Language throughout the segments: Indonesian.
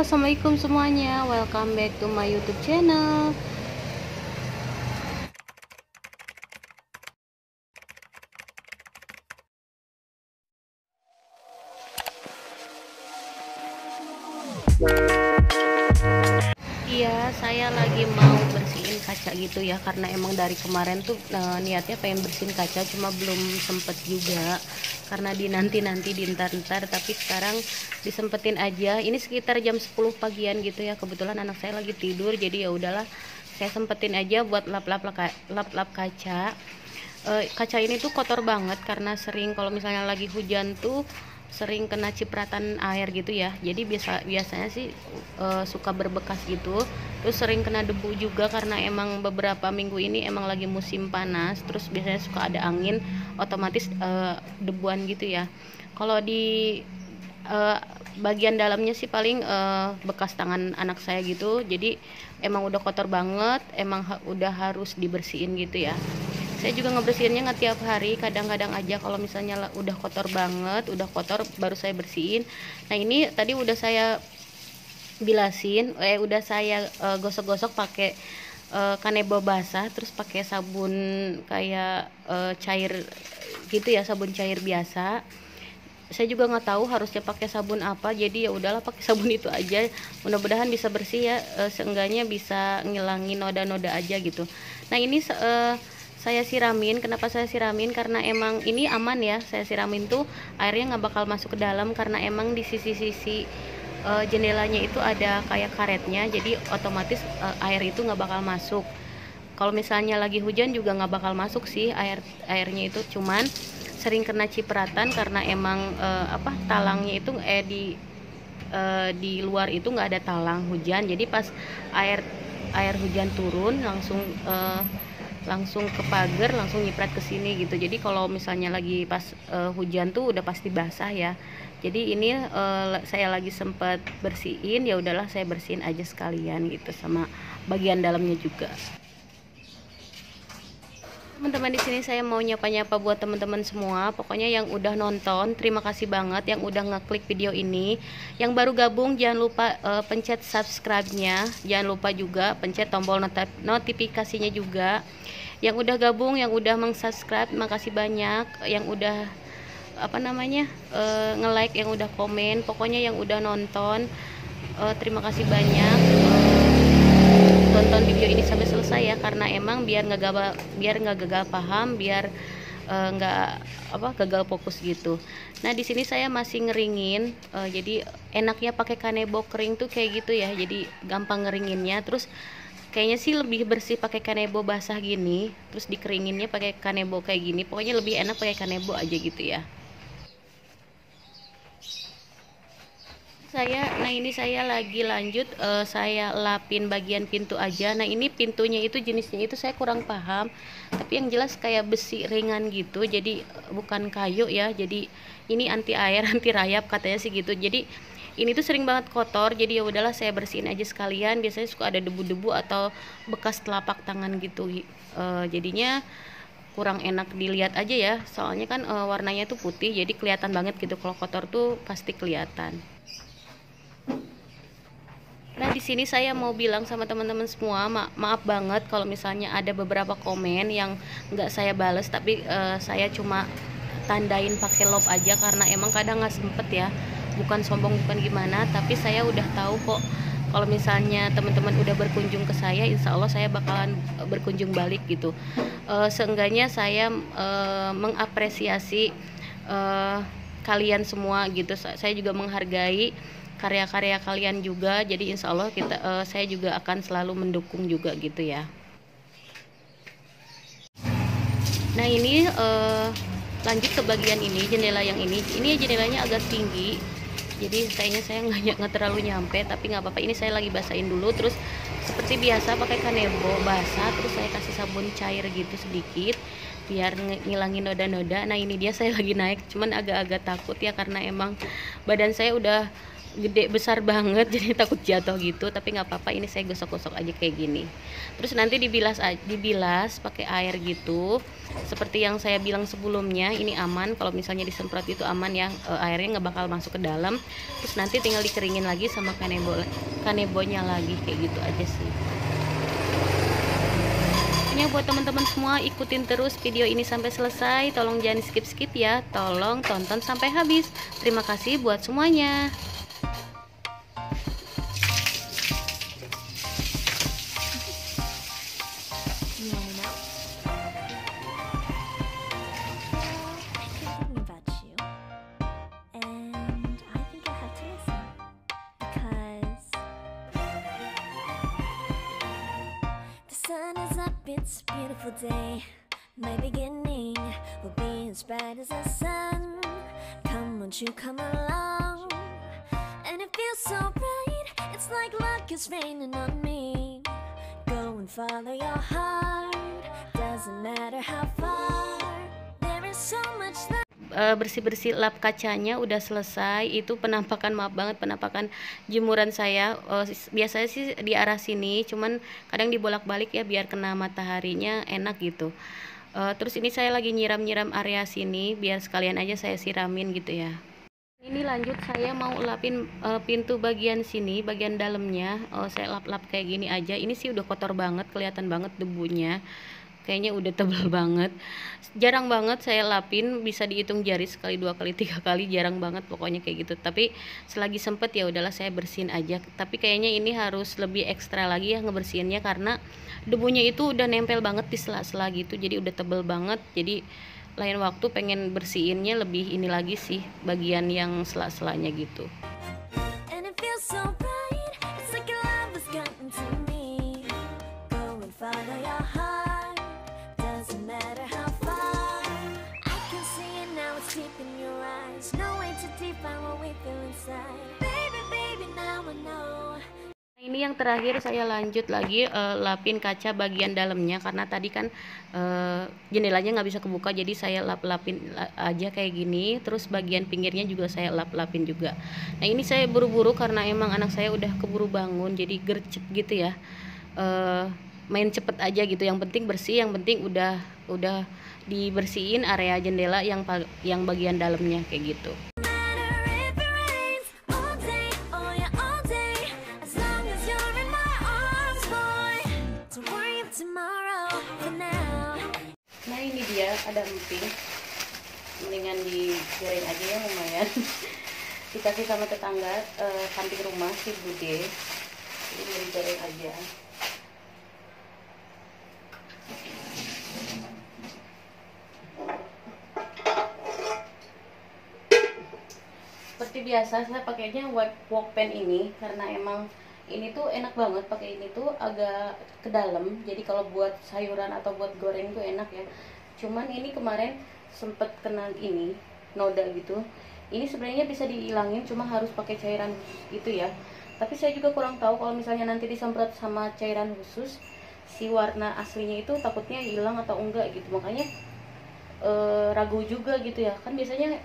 assalamualaikum semuanya. Welcome back to my YouTube channel. Iya, saya lagi mau bersihin kaca gitu ya, karena emang dari kemarin tuh niatnya pengen bersihin kaca, cuma belum sempet juga karena dinanti-nanti dintar-ntar, tapi sekarang disempetin aja. Ini sekitar jam 10 pagian gitu ya, kebetulan anak saya lagi tidur, jadi ya udahlah saya sempetin aja buat lap-lap kaca. Kaca ini tuh kotor banget karena sering kalau misalnya lagi hujan tuh sering kena cipratan air gitu ya, jadi biasanya sih suka berbekas gitu, terus sering kena debu juga karena emang beberapa minggu ini emang lagi musim panas, terus biasanya suka ada angin, otomatis debuan gitu ya. Kalau di uh, bagian dalamnya sih paling bekas tangan anak saya gitu, jadi emang udah kotor banget, emang udah harus dibersihin gitu ya. Saya juga ngebersihinnya nggak tiap hari, kadang-kadang aja kalau misalnya udah kotor banget, udah kotor baru saya bersihin. Nah ini tadi udah saya bilasin, udah saya gosok-gosok pakai kanebo basah, terus pakai sabun kayak cair gitu ya, sabun cair biasa. Saya juga nggak tahu harusnya pakai sabun apa, jadi ya udahlah pakai sabun itu aja, mudah-mudahan bisa bersih ya, seenggaknya bisa ngilangin noda-noda aja gitu. Nah ini saya siramin. Kenapa saya siramin? Karena emang ini aman ya, saya siramin tuh airnya nggak bakal masuk ke dalam, karena emang di sisi-sisi jendelanya itu ada kayak karetnya, jadi otomatis air itu nggak bakal masuk. Kalau misalnya lagi hujan juga nggak bakal masuk sih airnya itu, cuman sering kena cipratan karena emang talangnya itu di luar itu nggak ada talang hujan, jadi pas air hujan turun langsung ke pagar, langsung nyiprat ke sini gitu. Jadi kalau misalnya lagi pas hujan tuh udah pasti basah ya. Jadi ini saya lagi sempat bersihin, ya udahlah saya bersihin aja sekalian gitu, sama bagian dalamnya juga. Teman-teman, di sini saya mau nyapa-nyapa buat teman-teman semua. Pokoknya yang udah nonton, terima kasih banget yang udah ngeklik video ini. Yang baru gabung jangan lupa pencet subscribe-nya. Jangan lupa juga pencet tombol notifikasinya juga. Yang udah gabung, yang udah meng-subscribe, makasih banyak. Yang udah nge-like, yang udah komen, pokoknya yang udah nonton, terima kasih banyak. Tonton video ini sampai selesai ya, karena emang biar nggak gagal paham, biar nggak gagal fokus gitu. Nah di sini saya masih ngeringin, jadi enaknya pakai kanebo kering tuh kayak gitu ya, jadi gampang ngeringinnya. Terus kayaknya sih lebih bersih pakai kanebo basah gini, terus dikeringinnya pakai kanebo kayak gini. Pokoknya lebih enak pakai kanebo aja gitu ya. Nah ini saya lagi lanjut, saya lapin bagian pintu aja. Nah ini pintunya itu jenisnya itu saya kurang paham, tapi yang jelas kayak besi ringan gitu, jadi bukan kayu ya, jadi ini anti air anti rayap katanya sih gitu. Jadi ini tuh sering banget kotor, jadi ya udahlah saya bersihin aja sekalian. Biasanya suka ada debu-debu atau bekas telapak tangan gitu, jadinya kurang enak dilihat aja ya, soalnya kan warnanya tuh putih, jadi kelihatan banget gitu. Kalau kotor tuh pasti kelihatan. Nah, di sini saya mau bilang sama teman-teman semua, maaf banget kalau misalnya ada beberapa komen yang nggak saya bales, tapi saya cuma tandain pakai love aja, karena emang kadang nggak sempet ya. Bukan sombong, bukan gimana, tapi saya udah tahu kok kalau misalnya teman-teman udah berkunjung ke saya, insya Allah saya bakalan berkunjung balik gitu. Seenggaknya saya mengapresiasi kalian semua gitu. Saya juga menghargai karya-karya kalian juga, jadi insya Allah saya juga akan selalu mendukung juga gitu ya. Nah ini lanjut ke bagian ini, jendela yang ini jendelanya agak tinggi, jadi kayaknya saya nggak terlalu nyampe, tapi nggak apa-apa. Ini saya lagi basahin dulu, terus seperti biasa pakai kanebo basah, terus saya kasih sabun cair gitu sedikit biar ngilangin noda-noda. Nah ini dia saya lagi naik, cuman agak-agak takut ya, karena emang badan saya gede besar banget jadi takut jatuh gitu, tapi nggak apa-apa, ini saya gosok-gosok aja kayak gini. Terus nanti dibilas pakai air gitu, seperti yang saya bilang sebelumnya. Ini aman, kalau misalnya disemprot itu aman ya, airnya nggak bakal masuk ke dalam. Terus nanti tinggal dikeringin lagi sama kanebonya lagi, kayak gitu aja sih. Pokoknya buat teman-teman semua, ikutin terus video ini sampai selesai, tolong jangan skip-skip ya, tolong tonton sampai habis. Terima kasih buat semuanya. You wanna know? I've been thinking about you, and I think I have to listen because the sun is up, it's a beautiful day. My beginning will be as bright as the sun. Come, won't you come along? And it feels so bright, it's like luck is raining on me. Go and follow your heart, doesn't matter how far. There is so much that Bersih-bersih lap kacanya udah selesai. Itu penampakan, maaf banget, penampakan jemuran saya. Biasanya sih di arah sini, cuman kadang dibolak-balik ya biar kena mataharinya enak gitu. Terus ini saya lagi nyiram-nyiram area sini biar sekalian aja saya siramin gitu ya. Ini lanjut, saya mau lapin pintu bagian sini, bagian dalamnya. Saya lap-lap kayak gini aja. Ini sih udah kotor banget, kelihatan banget debunya. Kayaknya udah tebal banget. Jarang banget saya lapin, bisa dihitung jari, sekali, 2 kali, 3 kali, jarang banget pokoknya kayak gitu. Tapi selagi sempet ya udahlah saya bersihin aja. Tapi kayaknya ini harus lebih ekstra lagi ya ngebersihinnya, karena debunya itu udah nempel banget di sela-sela gitu, jadi udah tebel banget. Jadi lain waktu pengen bersihinnya lebih ini lagi sih, bagian yang sela-selanya gitu. and it feels so bright, it's like your love has gotten to me. Go and follow your heart, doesn't matter how far. I can see it now, it's deep in your eyes. No way to define what we feel inside. Baby, baby, now I know. Ini yang terakhir saya lanjut lagi lapin kaca bagian dalamnya, karena tadi kan jendelanya nggak bisa kebuka, jadi saya lapin aja kayak gini. Terus bagian pinggirnya juga saya lapin juga. Nah ini saya buru-buru karena emang anak saya udah keburu bangun, jadi gercep gitu ya. Main cepet aja gitu, yang penting bersih, yang penting udah dibersihin area jendela yang bagian dalamnya kayak gitu. Nah ini dia, ada emping, mendingan digoreng aja ya, lumayan. Dikasih sama tetangga samping rumah si Bude, jadi mau digoreng aja. Seperti biasa saya pakainya wok pan ini, karena emang ini tuh enak banget, pakai ini tuh agak ke dalam, jadi kalau buat sayuran atau buat goreng tuh enak ya. Cuman ini kemarin sempet kena ini noda gitu. Ini sebenarnya bisa dihilangin, cuma harus pakai cairan gitu ya. Tapi saya juga kurang tahu kalau misalnya nanti disemprot sama cairan khusus, si warna aslinya itu takutnya hilang atau enggak gitu. Makanya ragu juga gitu ya. Kan biasanya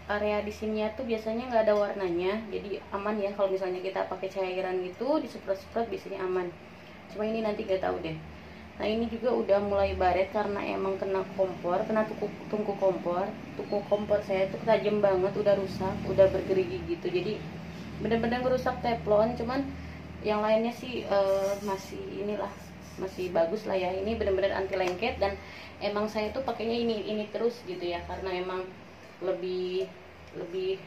area di sininya tuh biasanya nggak ada warnanya, jadi aman ya kalau misalnya kita pakai cairan gitu disemprot-semprot, biasanya aman. Cuma ini nanti nggak tahu deh. Nah ini juga udah mulai baret karena emang kena kompor, kena tungku kompor. Tungku kompor saya tuh tajam banget, udah rusak, udah bergerigi gitu, jadi bener-bener merusak teflon. Cuman yang lainnya sih masih inilah, masih bagus lah ya. Ini bener-bener anti lengket, dan emang saya tuh pakainya ini terus gitu ya, karena emang lebih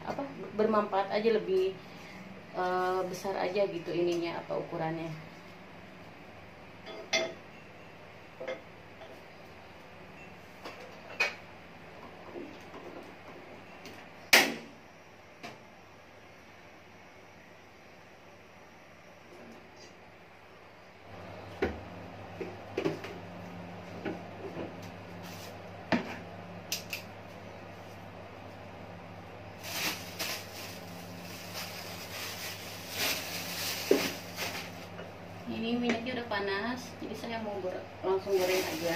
apa, bermanfaat aja, lebih besar aja gitu ininya, apa ukurannya. Ini minyaknya udah panas, jadi saya mau langsung goreng aja.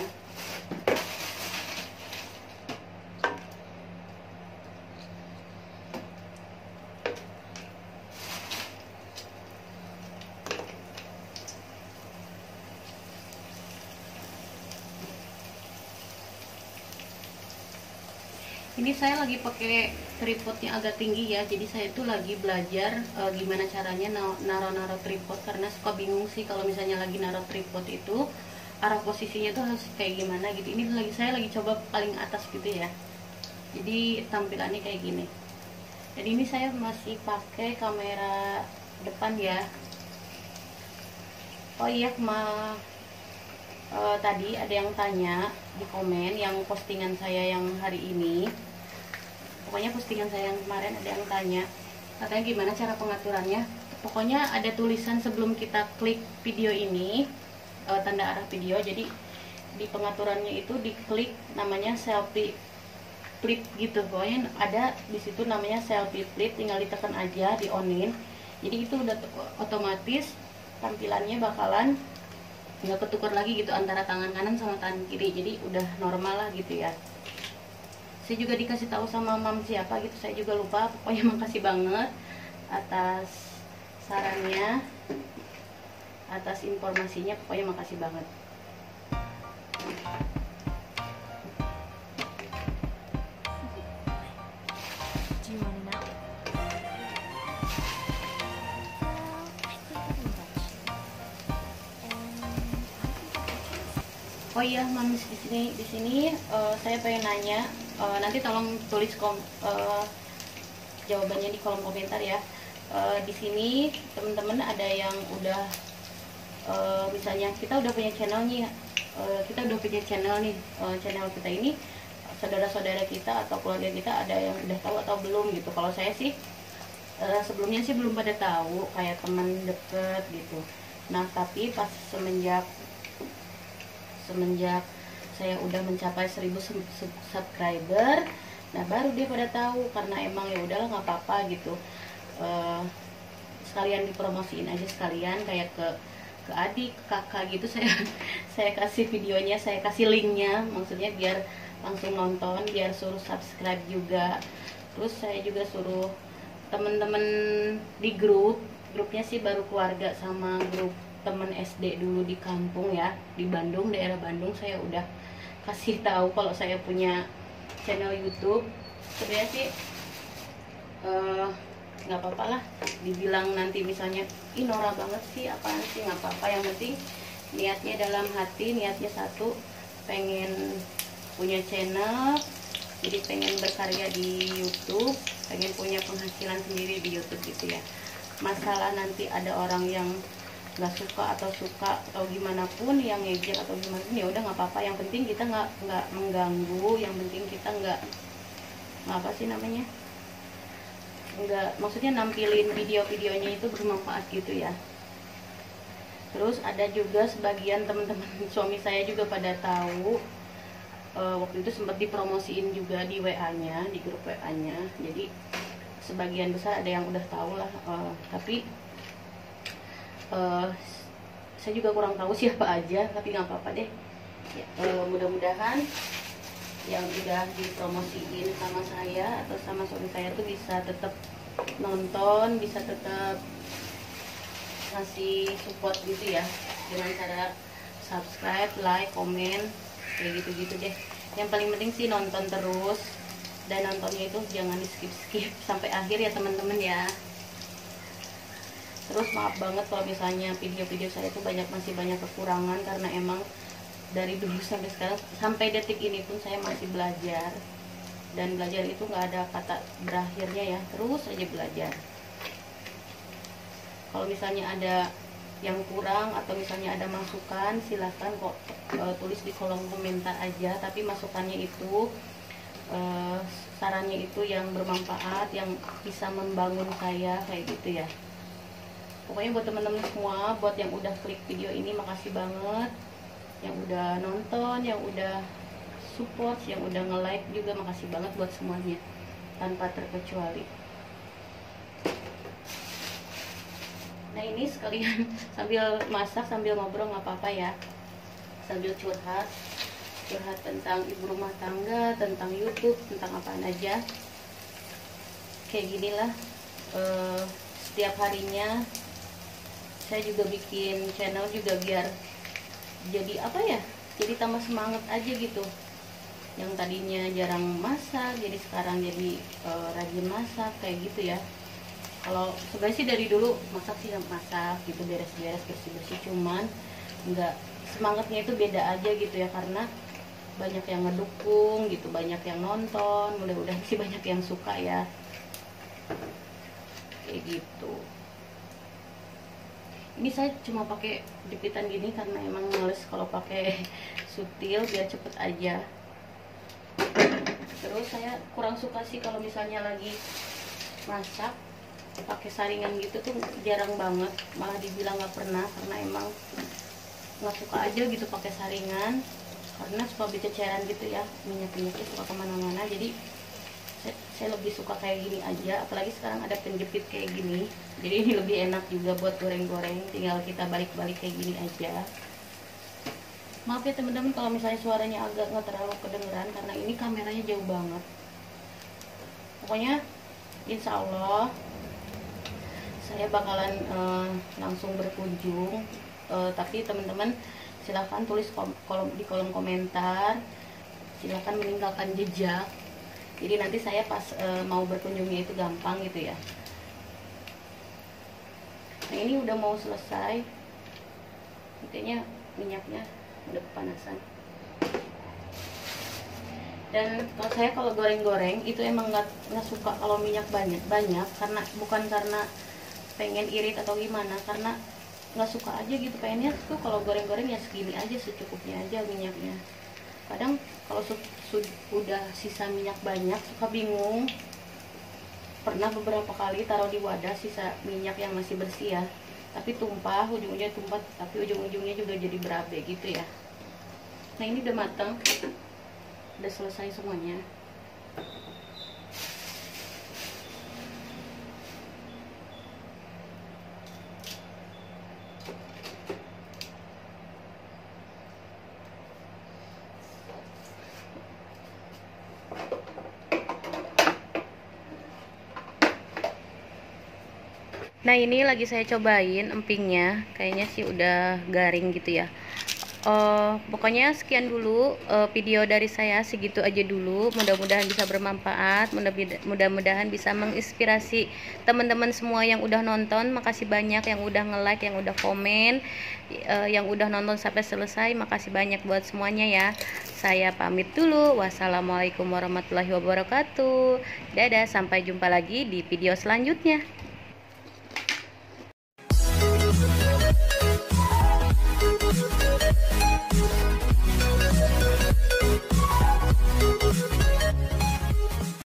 Ini saya lagi pakai tripodnya agak tinggi ya, jadi saya itu lagi belajar gimana caranya naro tripod, karena suka bingung sih kalau misalnya lagi naro tripod itu arah posisinya tuh harus kayak gimana gitu. Ini saya lagi coba paling atas gitu ya, jadi tampilannya kayak gini. Dan ini saya masih pakai kamera depan ya. Oh iya, tadi ada yang tanya di komen yang postingan saya yang hari ini, pokoknya postingan saya yang kemarin ada yang tanya katanya gimana cara pengaturannya. Pokoknya ada tulisan sebelum kita klik video ini, tanda arah video. Jadi di pengaturannya itu diklik namanya selfie flip gitu, pokoknya ada di situ namanya selfie flip, tinggal ditekan aja, di onin. Jadi itu udah otomatis tampilannya bakalan nggak ketukar lagi gitu antara tangan kanan sama tangan kiri, jadi udah normal lah gitu ya. Saya juga dikasih tahu sama mam siapa gitu, saya juga lupa. Pokoknya makasih banget atas sarannya, atas informasinya, pokoknya makasih banget. Do you want to know? Oh iya, Mamis, di sini saya pengen nanya, nanti tolong tulis jawabannya di kolom komentar ya. Di sini teman-teman ada yang udah misalnya kita udah punya channel nih, channel kita ini saudara-saudara kita atau keluarga kita ada yang udah tahu atau belum gitu. Kalau saya sih sebelumnya sih belum pada tahu, kayak teman deket gitu. Nah tapi pas semenjak saya udah mencapai 1000 subscriber, nah baru dia pada tahu, karena emang ya udahlah nggak apa-apa gitu, sekalian dipromosiin aja, sekalian kayak ke adik, ke kakak gitu. Saya kasih videonya, saya kasih linknya, maksudnya biar langsung nonton, biar suruh subscribe juga. Terus saya juga suruh temen-temen di grupnya sih baru keluarga sama grup temen SD dulu di kampung ya, di Bandung, daerah Bandung. Saya udah kasih tahu kalau saya punya channel YouTube. Sebenarnya sih nggak apa-apa lah dibilang nanti misalnya ih Nora banget sih, apaan sih, nggak apa-apa. Yang penting niatnya dalam hati, niatnya satu, pengen punya channel, jadi pengen berkarya di YouTube, pengen punya penghasilan sendiri di YouTube gitu ya. Masalah nanti ada orang yang nggak suka atau suka atau gimana pun, yang ngejek atau gimana pun, ya udah nggak apa-apa. Yang penting kita nggak mengganggu, yang penting kita nggak apa sih namanya, nggak, maksudnya nampilin video-videonya itu bermanfaat gitu ya. Terus ada juga sebagian teman-teman suami saya juga pada tahu, waktu itu sempat dipromosiin juga di WA-nya, di grup WA-nya. Jadi sebagian besar ada yang udah tahu lah, tapi saya juga kurang tahu siapa aja, tapi nggak apa-apa deh ya. Mudah-mudahan yang udah dipromosiin sama saya atau sama suami saya tuh bisa tetap nonton, bisa tetap ngasih support gitu ya, dengan cara subscribe, like, komen, kayak gitu-gitu deh. Yang paling penting sih nonton terus, dan nontonnya itu jangan di skip sampai akhir ya teman-teman ya. Terus maaf banget kalau misalnya video-video saya itu masih banyak kekurangan, karena emang dari dulu sampai sekarang, sampai detik ini pun saya masih belajar. Dan belajar itu nggak ada kata berakhirnya ya, terus aja belajar. Kalau misalnya ada yang kurang atau misalnya ada masukan, silahkan kok tulis di kolom komentar aja. Tapi masukannya itu, sarannya itu yang bermanfaat, yang bisa membangun saya, kayak gitu ya. Pokoknya buat teman-teman semua, buat yang udah klik video ini, makasih banget. Yang udah nonton, yang udah support, yang udah nge-like juga, makasih banget buat semuanya, tanpa terkecuali. Nah ini sekalian sambil masak, sambil ngobrol, nggak apa-apa ya. Sambil curhat tentang ibu rumah tangga, tentang YouTube, tentang apaan aja. Kayak ginilah, setiap harinya saya juga bikin channel juga biar jadi apa ya, jadi tambah semangat aja gitu. yang tadinya jarang masak jadi sekarang jadi rajin masak kayak gitu ya. Kalau sebenarnya sih dari dulu masak sih masak gitu, beres-beres bersih-bersih, cuman nggak, semangatnya itu beda aja gitu ya, karena banyak yang ngedukung gitu, banyak yang nonton, mudah-mudahan sih banyak yang suka ya kayak gitu. Ini saya cuma pakai jepitan gini karena emang males kalau pakai sutil, biar cepet aja. Terus saya kurang suka sih kalau misalnya lagi masak pakai saringan gitu tuh, jarang banget, malah dibilang nggak pernah, karena emang nggak suka aja gitu pakai saringan, karena suka bececeran gitu ya, minyak-minyaknya suka kemana-mana. Jadi saya lebih suka kayak gini aja, apalagi sekarang ada penjepit kayak gini, jadi ini lebih enak juga buat goreng-goreng, tinggal kita balik-balik kayak gini aja. Maaf ya teman-teman kalau misalnya suaranya agak nggak terlalu kedengeran, karena ini kameranya jauh banget. Pokoknya insya Allah saya bakalan langsung berkunjung, tapi teman-teman silahkan tulis di kolom komentar, silahkan meninggalkan jejak, jadi nanti saya pas mau berkunjungnya itu gampang gitu ya. Nah ini udah mau selesai, intinya minyaknya udah kepanasan. Dan kalau saya kalau goreng-goreng itu emang nggak suka kalau minyak banyak, karena bukan karena pengen irit atau gimana, karena nggak suka aja gitu, pengennya tuh kalau goreng-goreng ya segini aja, secukupnya aja minyaknya. Kadang kalau udah sisa minyak banyak suka bingung. Pernah beberapa kali taruh di wadah sisa minyak yang masih bersih ya, tapi tumpah, ujung-ujungnya tumpah, tapi ujung-ujungnya juga jadi berabe gitu ya. Nah ini udah matang, udah selesai semuanya. Nah ini lagi saya cobain empingnya, kayaknya sih udah garing gitu ya. Pokoknya sekian dulu video dari saya, segitu aja dulu. Mudah-mudahan bisa bermanfaat, mudah-mudahan bisa menginspirasi teman-teman semua yang udah nonton. Makasih banyak yang udah nge-like, yang udah komen, yang udah nonton sampai selesai. Makasih banyak buat semuanya ya. Saya pamit dulu. Wassalamualaikum warahmatullahi wabarakatuh. Dadah, sampai jumpa lagi di video selanjutnya.